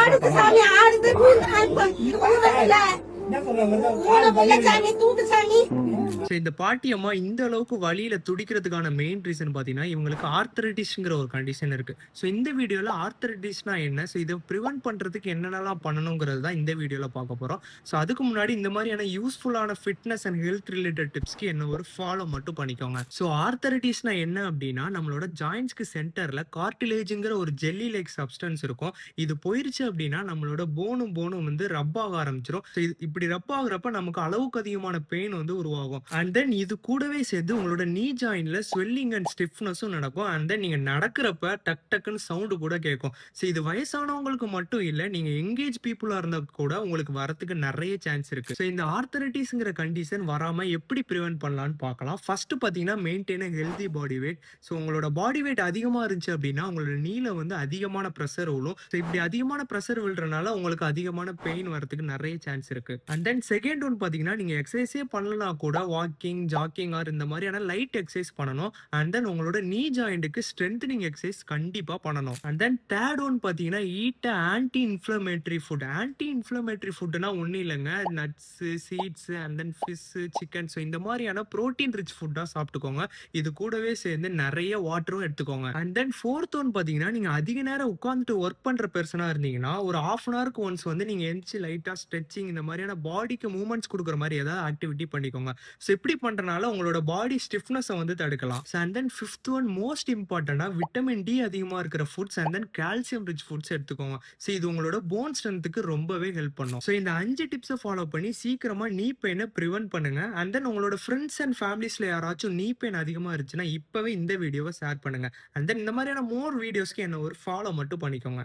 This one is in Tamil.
ஆடுது சாமி ஆடுது ஸோ இந்த பாட்டி அம்மா இந்த அளவுக்கு வலியில துடிக்கிறதுக்கான மெயின் ரீசன் பார்த்தீங்கன்னா இவங்களுக்கு ஆர்த்தரைட்டிஸ்ங்கிற ஒரு கண்டிஷன் இருக்கு. ஸோ இந்த வீடியோவில் ஆர்த்தரைட்டிஸ்னா என்ன, ஸோ இதை ப்ரிவென்ட் பண்ணுறதுக்கு என்னென்னலாம் பண்ணணுங்கிறது தான் இந்த வீடியோவில் பார்க்க போகிறோம். ஸோ அதுக்கு முன்னாடி இந்த மாதிரியான யூஸ்ஃபுல்லான ஃபிட்னஸ் அண்ட் ஹெல்த் ரிலேட்டட் டிப்ஸ்க்கு என்ன ஒரு ஃபாலோ மட்டும் பண்ணிக்கோங்க. ஸோ ஆர்த்தரைட்டிஸ்னா என்ன அப்படின்னா நம்மளோட ஜாயின்ஸ்க்கு சென்டரில் கார்டிலேஜுங்கிற ஒரு ஜெல்லி லைக் சப்ஸ்டன்ஸ் இருக்கும். இது போயிருச்சு அப்படின்னா நம்மளோட போனும் வந்து ரப் ஆக ஆரம்பிச்சிடும். ஸோ இப்படி ரப் ஆகுறப்ப நமக்கு அளவுக்கு அதிகமான பெயின் வந்து உருவாகும். அண்ட் தென் இது கூடவே சேர்த்து உங்களோட நீ ஜாயின்ல ஸ்வெல்லிங் அண்ட் ஸ்டிஃப்னஸும் நடக்கும். அண்ட் தென் நீங்க நடக்கிறப்ப டக் டக்குன்னு சவுண்டு கூட கேட்கும். ஸோ இது வயசானவங்களுக்கு மட்டும் இல்லை, நீங்க எங்கேஜ் பீப்புளா இருந்தா கூட உங்களுக்கு வரத்துக்கு நிறைய சான்ஸ் இருக்கு. ஸோ இந்த ஆர்த்தரைட்டிஸ்ங்கிற கண்டிஷன் வராம எப்படி ப்ரிவென்ட் பண்ணலாம்னு பார்க்கலாம். ஃபர்ஸ்ட் பார்த்தீங்கன்னா maintain healthy body weight. So உங்களோட பாடி வெயிட் அதிகமாக இருந்துச்சு அப்படின்னா உங்களோட நீல வந்து அதிகமான ப்ரெஷர் விழும். ஸோ இப்படி அதிகமான ப்ரெஷர் விழுறதுனால உங்களுக்கு அதிகமான பெயின் வரதுக்கு நிறைய சான்ஸ் இருக்கு. அண்ட் தென் செகண்ட் ஒன் பார்த்தீங்கன்னா நீங்க எக்ஸசைஸே பண்ணலாம் கூட வாக்கிங் ஜாக்கிங் ஆர் இந்த மாதிரியான லைட் எக்ஸசைஸ் பண்ணணும். அண்ட் தென் உங்களோட நீ ஜாயிண்ட்டுக்கு ஸ்ட்ரென்தனிங் எக்ஸசைஸ் கண்டிப்பா பண்ணணும். அண்ட் தென் தேர்ட் ஒன் பார்த்தீங்கன்னா eat anti inflammatory food. Anti inflammatory ஃபுட்னா ஒன்றும் இல்லைங்க, nuts seeds and then fish chicken. So இந்த மாதிரியான ப்ரோட்டீன் ரிச் ஃபுட்டாக சாப்பிட்டுக்கோங்க. இது கூடவே சேர்ந்து நிறைய வாட்டரும் எடுத்துக்கோங்க. அண்ட் தென் ஃபோர்த் ஒன் பார்த்தீங்கன்னா நீங்க அதிக நேரம் உட்காந்துட்டு ஒர்க் பண்ற பெர்சனா இருந்தீங்கன்னா ஒரு ஹாஃப் அன் ஹவருக்கு ஒன்ஸ் வந்து நீங்க எந்திச்சு லைட்டா ஸ்ட்ரெச்சிங் இந்த மாதிரியான பாடிக்கு மூவ்மெண்ட்ஸ் கொடுக்குற மாதிரி ஏதாவது ஆக்டிவிட்டி பண்ணிக்கோங்க. ஸோ இப்படி பண்றதுனால உங்களோட பாடி ஸ்டிஃப்னஸை வந்து தடுக்கலாம். And then fifth one most இம்பார்ட்டன்டா விட்டமின் டி அதிகமாக இருக்கிற foods and then calcium rich foods எடுத்துக்கோங்க. ஸோ இது உங்களோட போன் ஸ்ட்ரென்த்துக்கு ரொம்பவே ஹெல்ப் பண்ணும். ஸோ இந்த 5 டிப்ஸை ஃபாலோ பண்ணி சீக்கிரமா நீ பெயினை ப்ரிவென்ட் பண்ணுங்க. அண்ட் தென் உங்களோட ஃப்ரெண்ட்ஸ் அண்ட் ஃபேமிலிஸ்ல யாராச்சும் நீ பெயின் அதிகமாக இருந்துச்சுன்னா இப்பவே இந்த வீடியோவை ஷேர் பண்ணுங்க. அண்ட் தென் இந்த மாதிரியான மோர் வீடியோஸ்க்கு என்ன ஒரு ஃபாலோ மட்டும் பண்ணிக்கோங்க.